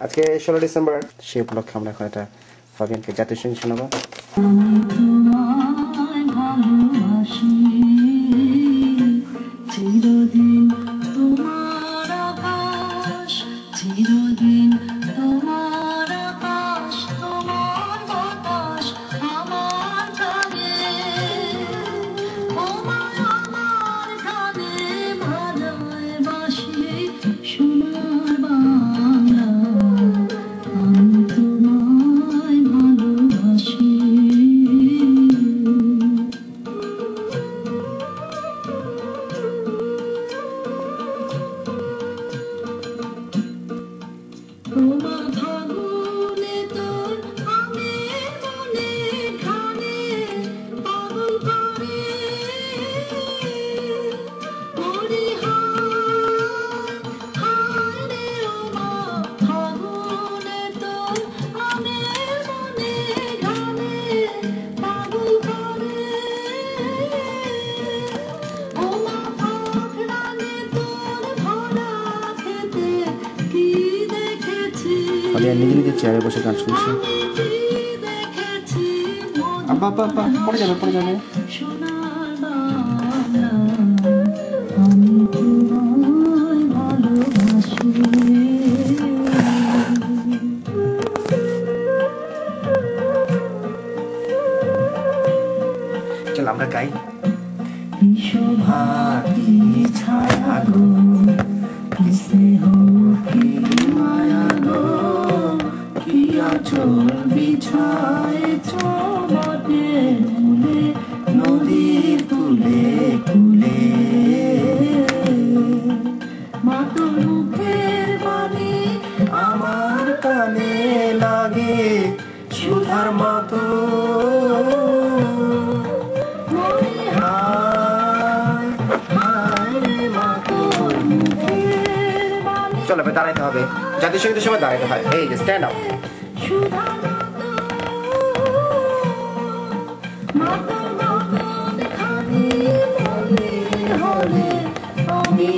আজকে 16 ডিসেম্বর, সেই উপলক্ষে আমরা এখন একটা ফাবিয়ানকে জাতীয় সঙ্গীত শোনাবো। চিরদিন তোমার আকাশ, চিরদিন তোমার আকাশ, তোমার বাতাস আমার গানে, আমার গানে বাজায় বাঁশি সোনার বাংলা, আমি তোমায় ভালোবাসি। তোমার ফাগুনে তোর আমের মনে খানে পাগল করে মরি হায় রে ও মা, ফাগুনে তোর আমের মনে খানে পাগল করে ও মা, ফাগলানে তোর ভরা খেতে কি ফাবিয়ান নিজে নিজে চেয়ারে বসে গান শুনছে। আব্বা আব্বা আব্বা পড়ে যাবে পড়ে যাবে। চল আমরা গাই। শোভাকি ছায়া গো, স্নেহ কি মায়া গো, কি আঁচল বিছায়েছ মাঠে মূলে, নদীর কূলে কূলে, মা তোর মুখের বাণী আমার কানে লাগে সুধার মতো। চলো এবার দাঁড়াইতে হবে, জাতীয় সঙ্গীতের সময় দাঁড়াইতে হয়। এই যে স্ট্যান্ড আপ। আমি